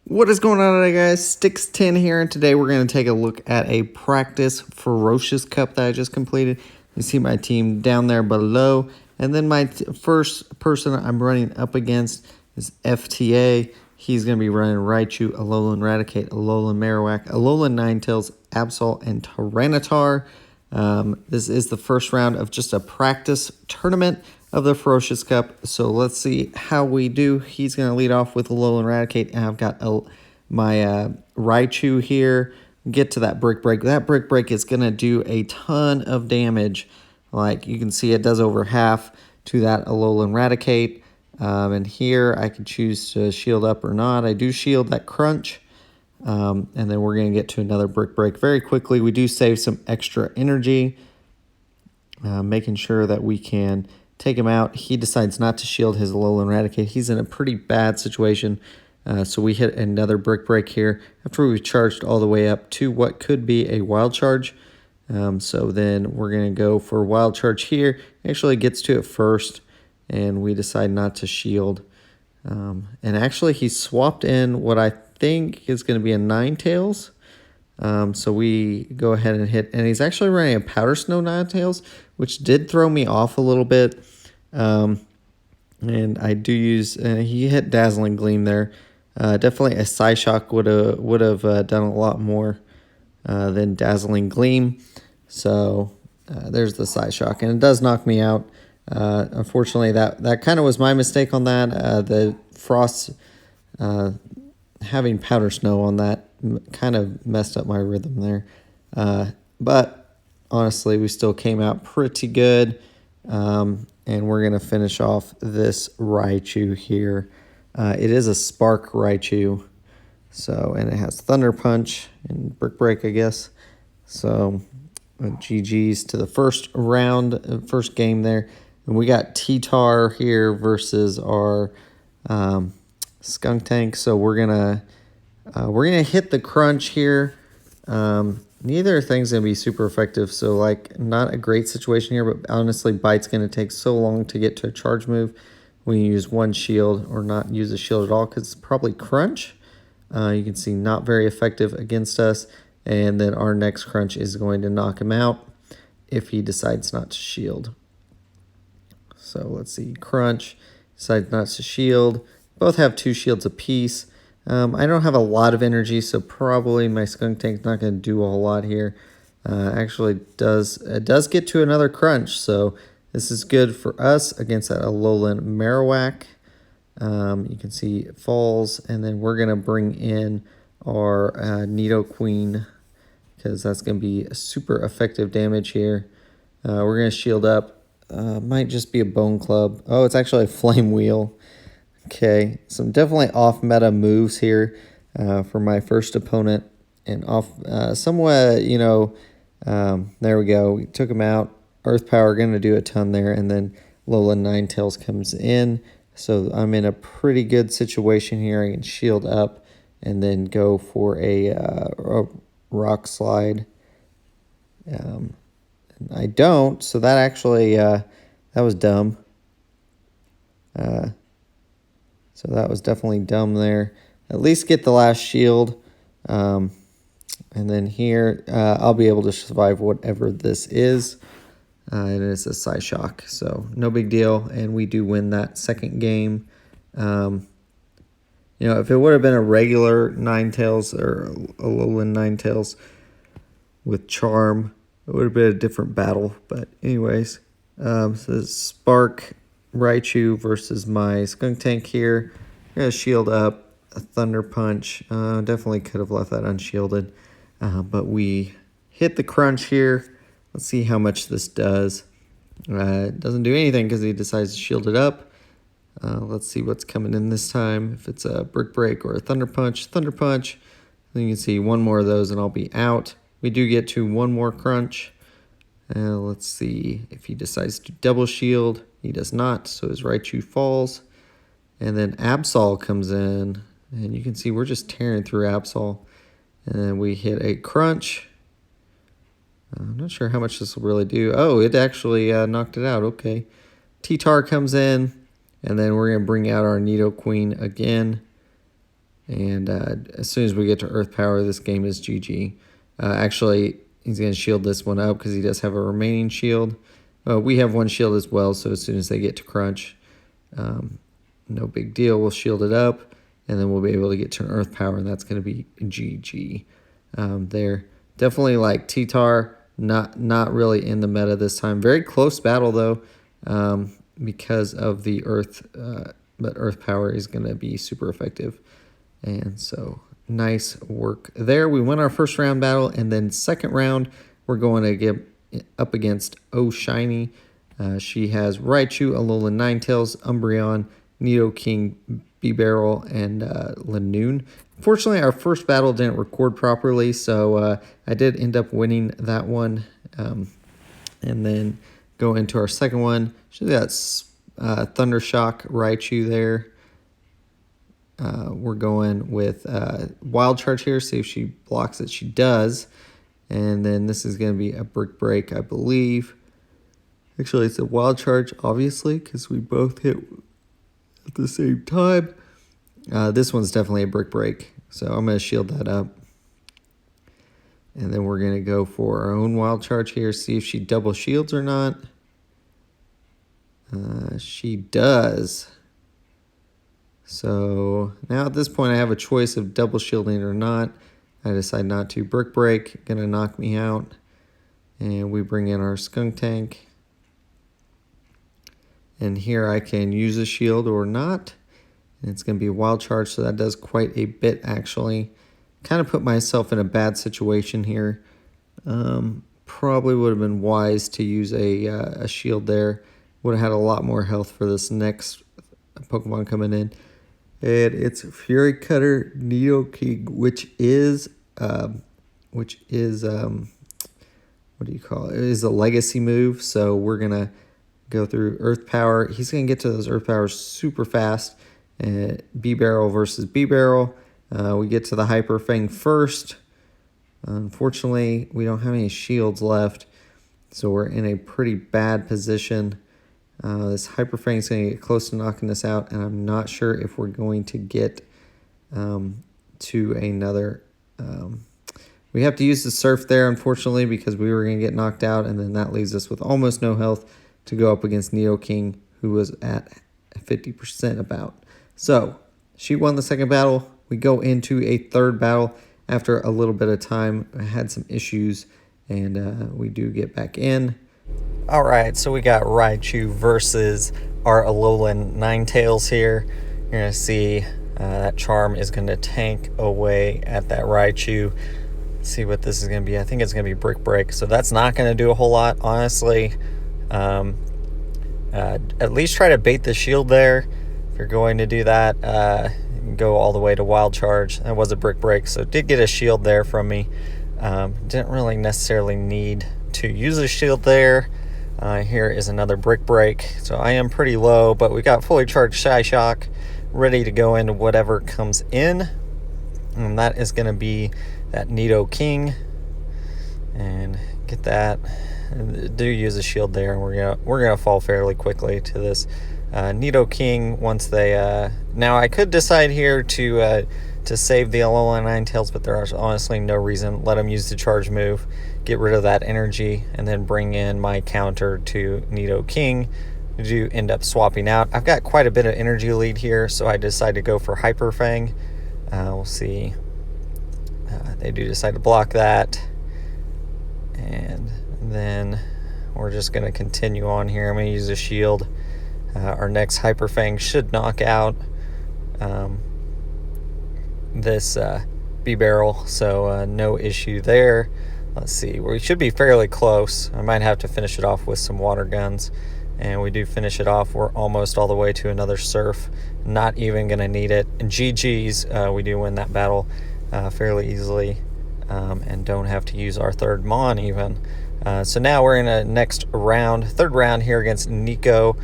What is going on today, guys? Sticks10 here, and today we're going to take a look at a practice Ferocious Cup that I just completed. You see my team down there below, and then my first person I'm running up against is FTA. He's going to be running Raichu, Alolan Raticate, Alolan Marowak, Alolan Ninetales, Absol, and Tyranitar. This is the first round of just a practice tournament of the Ferocious Cup. So let's see how we do. He's going to lead off with Alolan Raticate, and I've got my Raichu here. Get to that Brick Break. That Brick Break is going to do a ton of damage. Like you can see, it does over half to that Alolan Raticate. And here I can choose to shield up or not. I do shield that Crunch. And then we're going to get to another Brick Break very quickly. We do save some extra energy, making sure that we can take him out. He decides not to shield his Alolan Raticate. He's in a pretty bad situation. So we hit another Brick Break here after we've charged all the way up to what could be a Wild Charge. So then we're going to go for Wild Charge here. Actually gets to it first, and we decide not to shield. And actually he swapped in what I think is going to be a Ninetales. So we go ahead and hit, and he's actually running a Powder Snow Ninetales, which did throw me off a little bit. And I do use, he hit Dazzling Gleam there. Definitely a Psyshock would have done a lot more than Dazzling Gleam. So there's the Psyshock, and it does knock me out. Unfortunately, that kind of was my mistake on that. The Frost having Powder Snow on that kind of messed up my rhythm there. But honestly, we still came out pretty good. And we're going to finish off this Raichu here. It is a Spark Raichu. So, and it has Thunder Punch and Brick Break, I guess. So, GG's to the first round, first game there. And we got T-Tar here versus our Skunk Tank. So we're gonna hit the Crunch here. Neither thing's gonna be super effective. So like not a great situation here, but honestly, Bite's gonna take so long to get to a charge move. We use one shield or not use a shield at all because it's probably Crunch. You can see not very effective against us. And then our next Crunch is going to knock him out if he decides not to shield. So let's see, Crunch decides not to shield. Both have 2 shields apiece. I don't have a lot of energy, so probably my Skunk Tank's not going to do a whole lot here. Actually, it does get to another Crunch, so this is good for us against that Alolan Marowak. You can see it falls, and then we're going to bring in our Nidoqueen because that's going to be super effective damage here. We're going to shield up. Might just be a Bone Club. Oh, it's actually a Flame Wheel. Okay, some definitely off-meta moves here for my first opponent. And off somewhat, there we go. We took him out. Earth Power going to do a ton there. And then Alolan Ninetales comes in. So I'm in a pretty good situation here. I can shield up and then go for a Rock Slide. I don't, so that actually, that was dumb. So that was definitely dumb there. At least get the last shield. And then here, I'll be able to survive whatever this is. And it's a Psyshock, so no big deal. And we do win that second game. If it would have been a regular Ninetales or Alolan Ninetales with Charm, it would have been a different battle. But anyways, so this is Spark Raichu versus my Skunk Tank here. I'm going to shield up, a Thunder Punch. Definitely could have left that unshielded. But we hit the Crunch here. Let's see how much this does. It doesn't do anything because he decides to shield it up. Let's see what's coming in this time. If it's a Brick Break or a Thunder Punch. Then you can see one more of those and I'll be out. We do get to one more Crunch. Let's see if he decides to double shield. He does not, so his Raichu falls. And then Absol comes in, and you can see we're just tearing through Absol. And then we hit a Crunch. I'm not sure how much this will really do. Oh, it actually knocked it out. Okay. T-Tar comes in, and then we're going to bring out our Nidoqueen again. And as soon as we get to Earth Power, this game is GG. Actually, he's going to shield this one up because he does have a remaining shield. We have one shield as well, so as soon as they get to Crunch, no big deal. We'll shield it up, and then we'll be able to get to an Earth Power, and that's going to be GG. There. Definitely like T-Tar, not really in the meta this time. Very close battle, though, because of the Earth, but Earth Power is going to be super effective. And so nice work there. We won our first round battle, and then second round, we're going to get up against Oh Shiny. She has Raichu, Alolan Ninetales, Umbreon, Nidoking, B-Barrel, and Lanoon. Fortunately, our first battle didn't record properly, so I did end up winning that one. And then go into our second one. She's got Thundershock Raichu there. We're going with Wild Charge here, see if she blocks it. She does. And then this is going to be a Brick Break, I believe. Actually, it's a Wild Charge, obviously, because we both hit at the same time. This one's definitely a Brick Break, so I'm going to shield that up. And then we're going to go for our own Wild Charge here, see if she double shields or not. She does. So now at this point I have a choice of double shielding or not. I decide not to. Brick Break, gonna knock me out. And we bring in our Skunk Tank. And here I can use a shield or not. And it's gonna be a Wild Charge, so that does quite a bit actually. Kind of put myself in a bad situation here. Probably would have been wise to use a shield there. Would have had a lot more health for this next Pokemon coming in. And it's Fury Cutter Nidoking, which is what do you call it? It is a legacy move. So we're gonna go through Earth Power. He's gonna get to those Earth Powers super fast. B-Barrel versus B-Barrel. We get to the Hyper Fang first. Unfortunately, we don't have any shields left, so we're in a pretty bad position. This Hyper Fang is going to get close to knocking us out, and I'm not sure if we're going to get to another. We have to use the Surf there, unfortunately, because we were going to get knocked out, and then that leaves us with almost no health to go up against Nidoking, who was at 50% about. So she won the second battle. We go into a third battle after a little bit of time. I had some issues, and we do get back in. All right, so we got Raichu versus our Alolan Ninetales here. You're going to see that Charm is going to tank away at that Raichu. See what this is going to be. I think it's going to be Brick Break, so that's not going to do a whole lot, honestly. At least try to bait the shield there. If you're going to do that, go all the way to Wild Charge. That was a Brick Break, so did get a shield there from me. Didn't really necessarily need to use a shield there. Here is another Brick Break. So I am pretty low, but we got fully charged Psyshock ready to go into whatever comes in. And that is going to be that Nidoking. And get that. Do use a shield there, and we're gonna fall fairly quickly to this Nidoking once they now I could decide here to save the Alolan Ninetales, but there's honestly no reason. Let them use the charge move, get rid of that energy, and then bring in my counter to Nidoking to end up swapping out. I've got quite a bit of energy lead here, so I decide to go for Hyper Fang. We'll see. They do decide to block that, and then we're just going to continue on here. I'm going to use a shield. Our next Hyper Fang should knock out this B-Barrel, so no issue there. Let's see, we should be fairly close. I might have to finish it off with some water guns, and we do finish it off. We're almost all the way to another Surf, not even going to need it. And GG's, we do win that battle fairly easily, and don't have to use our third Mon even. So now we're in a next round, third round here against Nico.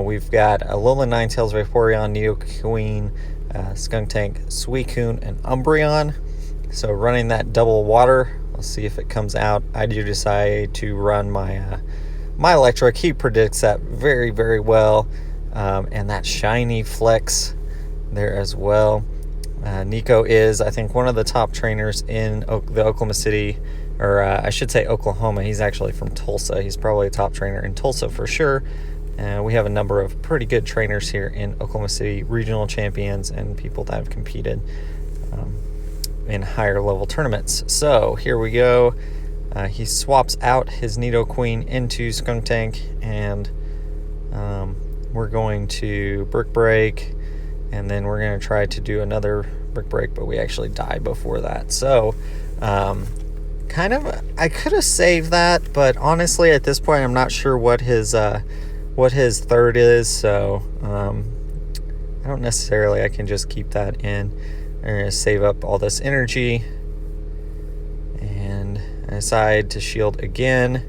We've got Alolan Ninetales, Vaporeon, Nidoqueen, Skunk Tank, Suicune, and Umbreon. So running that double water. We'll see if it comes out. I do decide to run my my Electric. He predicts that very, very well. And that shiny Flex there as well. Nico is, I think, one of the top trainers in the Oklahoma City, or I should say Oklahoma. He's actually from Tulsa. He's probably a top trainer in Tulsa for sure. We have a number of pretty good trainers here in Oklahoma City, regional champions and people that have competed in higher level tournaments. So here we go. He swaps out his Nido Queen into Skunk Tank, and we're going to Brick Break, and then we're going to try to do another Brick Break, but we actually die before that. So I could have saved that, but honestly at this point I'm not sure what his third is, so I don't necessarily, I can just keep that in. I'm going to save up all this energy, and I decide to shield again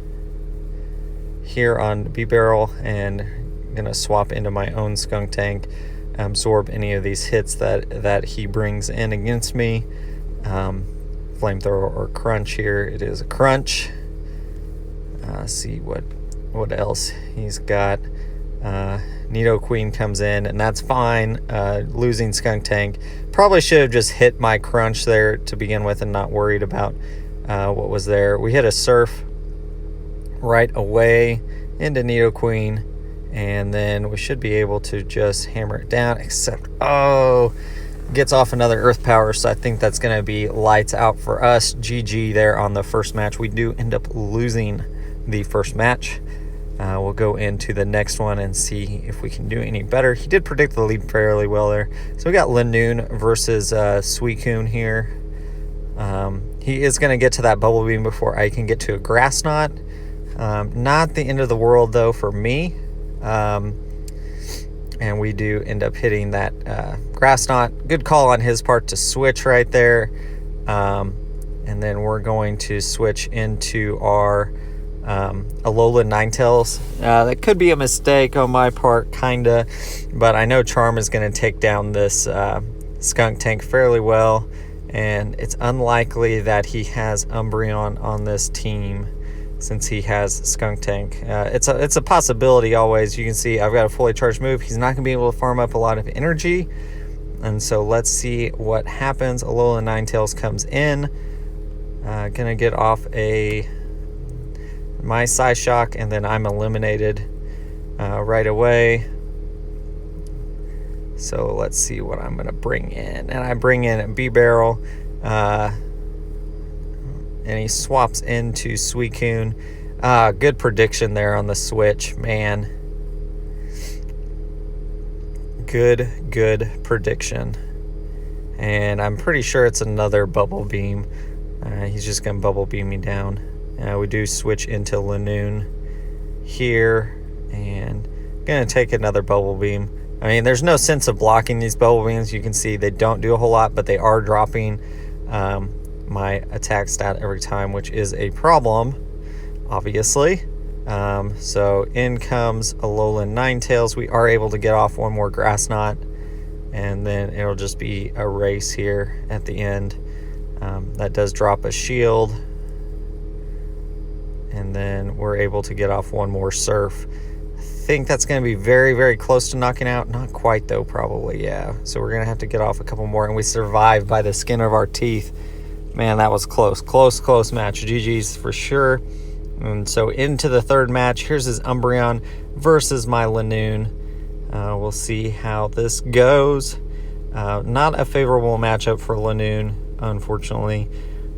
here on B-Barrel, and I'm going to swap into my own Skunk Tank, absorb any of these hits that he brings in against me. Flamethrower or Crunch here. It is a Crunch. See what else he's got. Nido Queen comes in, and that's fine. Losing Skunk Tank. Probably should have just hit my Crunch there to begin with and not worried about what was there. We hit a Surf right away into Nido Queen, and then we should be able to just hammer it down, except, gets off another Earth Power, so I think that's going to be lights out for us. GG there on the first match. We do end up losing the first match. We'll go into the next one and see if we can do any better. He did predict the lead fairly well there. So we got Lanoon versus Suicune here. He is going to get to that Bubble Beam before I can get to a Grass Knot. Not the end of the world, though, for me. And we do end up hitting that Grass Knot. Good call on his part to switch right there. And then we're going to switch into our Alola Ninetales. That could be a mistake on my part, kinda, but I know Charm is going to take down this Skunk Tank fairly well, and it's unlikely that he has Umbreon on this team since he has Skunk Tank. It's a possibility always. You can see I've got a fully charged move. He's not going to be able to farm up a lot of energy, and so let's see what happens. Alola Ninetales comes in, gonna get off my Psyshock, and then I'm eliminated right away. So let's see what I'm going to bring in. And I bring in a B-Barrel, and he swaps into Suicune. Good prediction there on the switch, man. Good prediction. And I'm pretty sure it's another Bubble Beam. He's just going to Bubble Beam me down. We do switch into Lanoon here, and going to take another Bubble Beam. I mean, there's no sense of blocking these Bubble Beams. You can see they don't do a whole lot, but they are dropping my attack stat every time, which is a problem, obviously. So in comes Alolan Ninetales. We are able to get off one more Grass Knot, and then it'll just be a race here at the end. That does drop a shield, and then we're able to get off one more Surf. I think that's going to be very, very close to knocking out. Not quite, though, probably, yeah. So we're going to have to get off a couple more, and we survived by the skin of our teeth. Man, that was close. Close match. GG's for sure. And so into the third match. Here's his Umbreon versus my Lanoon. We'll see how this goes. Not a favorable matchup for Lanoon, unfortunately.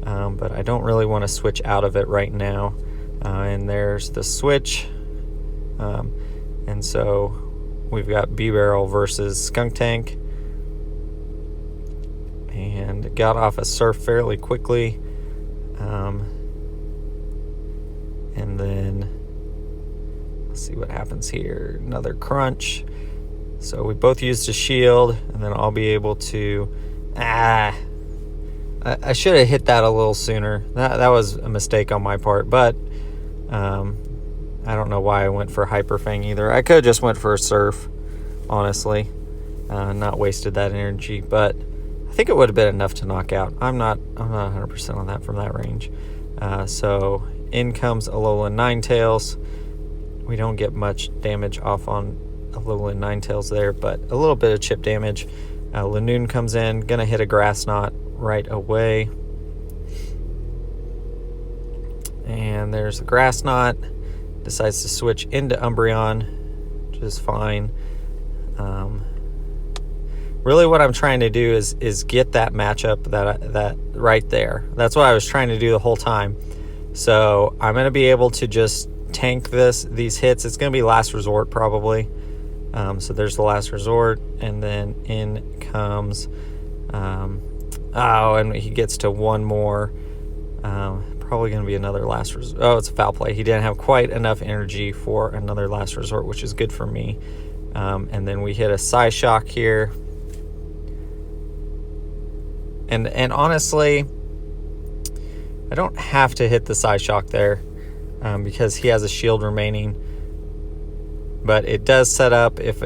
But I don't really want to switch out of it right now. And there's the switch. And so we've got B-Barrel versus Skunk Tank. And got off a Surf fairly quickly. And then let's see what happens here. Another Crunch. So we both used a shield, and then I'll be able to... I should have hit that a little sooner. That was a mistake on my part, but I don't know why I went for Hyper Fang either. I could have just went for a Surf, honestly. Not wasted that energy, but I think it would have been enough to knock out. I'm not 100% on that from that range. So in comes Alolan Ninetales. We don't get much damage off on Alolan Ninetales there, but a little bit of chip damage. Lanoon comes in, gonna hit a grass knot right away. And there's the grass knot. Decides to switch into Umbreon, which is fine. Really what I'm trying to do is get that matchup that right there. That's what I was trying to do the whole time. So I'm going to be able to just tank these hits. It's going to be last resort probably. So there's the last resort, and then in comes and he gets to one more. Probably going to be another last resort. Oh, it's a foul play. He didn't have quite enough energy for another last resort, which is good for me. And then we hit a Psyshock here. And honestly, I don't have to hit the Psyshock there because he has a shield remaining. But it does set up if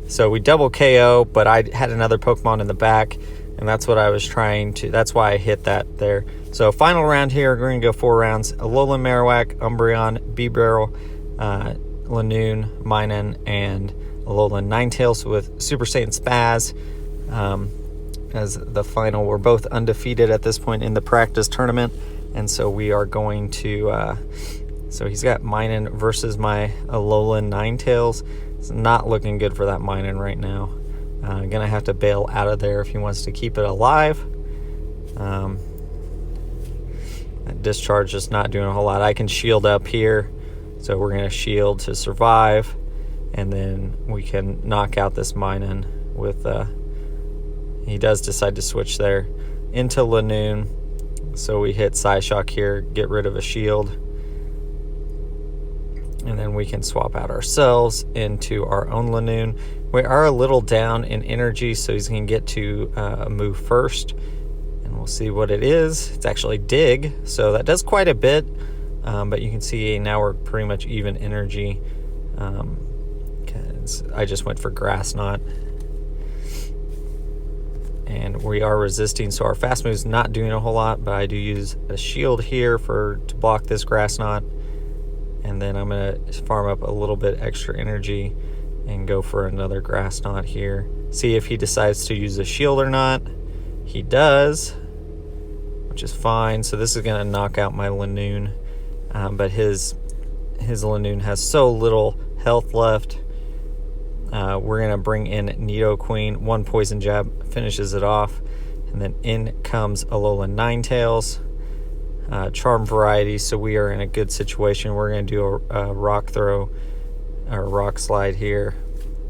so we double KO, but I had another Pokemon in the back, and that's what I was trying to. That's why I hit that there. So final round here, we're going to go 4 rounds. Alolan Marowak, Umbreon, Beedrill, Lanoon, Minun, and Alolan Ninetales with Super Saiyan Spaz. As the final, we're both undefeated at this point in the practice tournament, and so we are going to so he's got Minun versus my Alolan Ninetales. It's not looking good for that Minun right now. Gonna have to bail out of there if he wants to keep it alive. That discharge is not doing a whole lot. I can shield up here, so we're gonna shield to survive, and then we can knock out this Minun with he does decide to switch there into Lanoon. So we hit Psyshock here, get rid of a shield. And then we can swap out ourselves into our own Lanoon. We are a little down in energy, so he's going to get to move first. And we'll see what it is. It's actually Dig, so that does quite a bit. But you can see now we're pretty much even energy. 'Cause I just went for Grass Knot. And we are resisting, so our fast move is not doing a whole lot, but I do use a shield here to block this Grass Knot. And then I'm going to farm up a little bit extra energy and go for another Grass Knot here. See if he decides to use a shield or not. He does, which is fine. So this is going to knock out my Lanoon. But his Lanoon has so little health left. We're going to bring in Nidoqueen. 1 poison jab finishes it off. And then in comes Alolan Ninetales. Charm variety, so we are in a good situation. We're going to do a rock throw or rock slide here.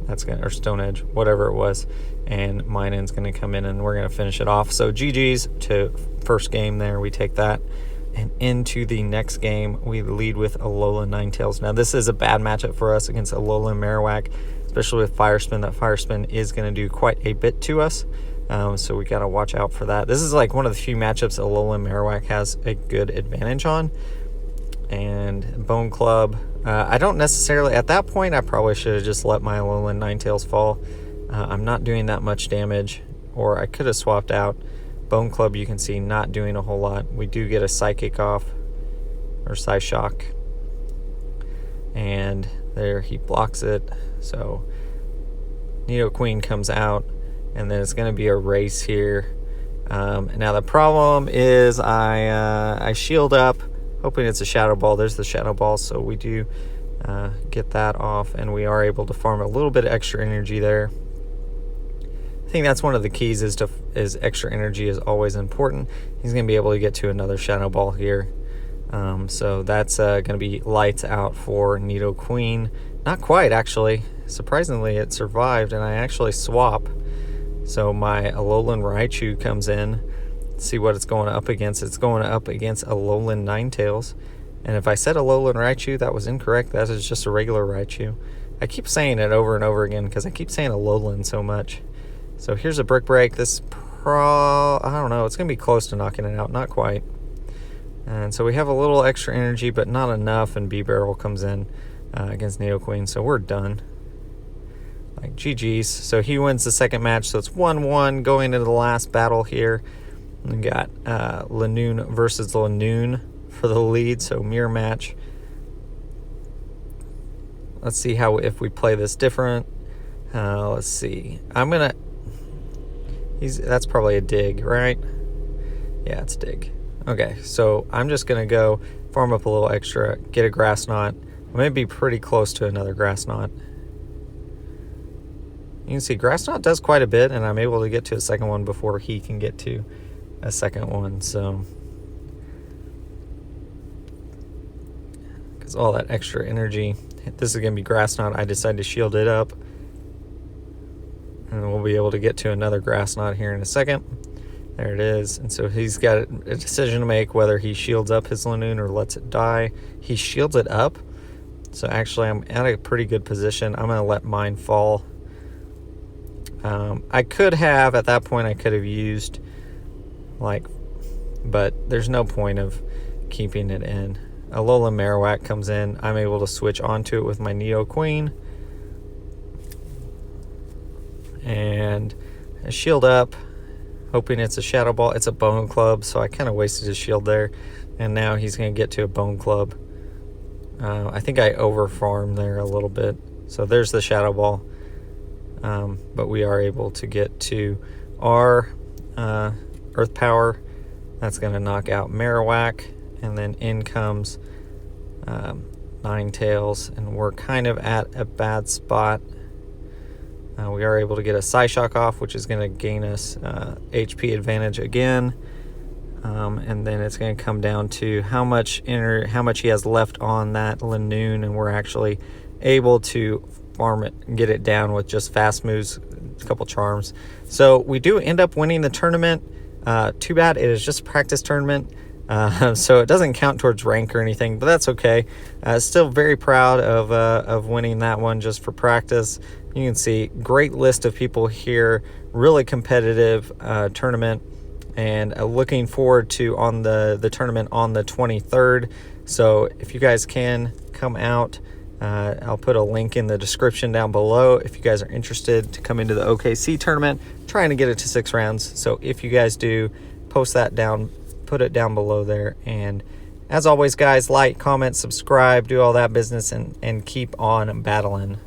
That's going to, or stone edge, whatever it was. And Minun's going to come in and we're going to finish it off. So GG's to first game there. We take that. And into the next game, we lead with Alolan Ninetales. Now, this is a bad matchup for us against Alolan Marowak, especially with Fire Spin. That Fire Spin is going to do quite a bit to us. So we got to watch out for that. This is like one of the few matchups Alolan Marowak has a good advantage on. And Bone Club, I don't necessarily, at that point, I probably should have just let my Alolan Ninetales fall. I'm not doing that much damage, or I could have swapped out. Bone Club, you can see, not doing a whole lot. We do get a Psychic off, or Psyshock. And there, he blocks it. So Nidoqueen comes out. And then it's going to be a race here. Now the problem is I shield up, hoping it's a Shadow Ball. There's the Shadow Ball, so we do get that off, and we are able to farm a little bit of extra energy there. I think that's one of the keys is extra energy is always important. He's going to be able to get to another Shadow Ball here. So that's going to be lights out for Nidoqueen. Not quite, actually. Surprisingly, it survived, and I actually swap. So my Alolan Raichu comes in. See what it's going up against. It's going up against Alolan Ninetales. And if I said Alolan Raichu, that was incorrect. That is just a regular Raichu. I keep saying it over and over again because I keep saying Alolan so much. So here's a Brick Break. This I don't know. It's going to be close to knocking it out. Not quite. And so we have a little extra energy, but not enough. And Beedrill comes in against Nidoqueen. So we're done. Like GG's. So he wins the second match. So it's 1-1 going into the last battle here. We got Lanoon versus Lanoon for the lead. So mirror match. Let's see if we play this different. Let's see. I'm gonna That's probably a dig, right? Yeah, it's dig. Okay, so I'm just going to go farm up a little extra, get a grass knot. I'm going to be pretty close to another grass knot. You can see grass knot does quite a bit, and I'm able to get to a second one before he can get to a second one. So, because all that extra energy, this is going to be grass knot. I decided to shield it up, and we'll be able to get to another grass knot here in a second. There it is. And so he's got a decision to make whether he shields up his Lanoon or lets it die. He shields it up. So actually I'm at a pretty good position. I'm going to let mine fall. I could have, at that point, I could have used, but there's no point of keeping it in. Alola Marowak comes in. I'm able to switch onto it with my Neo Queen. And I shield up, hoping it's a Shadow Ball. It's a Bone Club, so I kind of wasted his shield there. And now he's going to get to a Bone Club. I think I over-farmed there a little bit. So there's the Shadow Ball. But we are able to get to our Earth Power. That's going to knock out Marowak. And then in comes Ninetales. And we're kind of at a bad spot. We are able to get a Psyshock off, which is going to gain us HP advantage again. And then it's going to come down to how much he has left on that Lanoon, and we're actually able to farm it and get it down with just fast moves, a couple charms. So we do end up winning the tournament. Too bad it is just a practice tournament, so it doesn't count towards rank or anything, but that's okay. Still very proud of winning that one just for practice. You can see great list of people here, really competitive tournament, and looking forward to on the tournament on the 23rd. So if you guys can come out, I'll put a link in the description down below if you guys are interested to come into the OKC tournament, trying to get it to 6 rounds. So if you guys do, post that down, put it down below there. And as always, guys, like, comment, subscribe, do all that business, and keep on battling.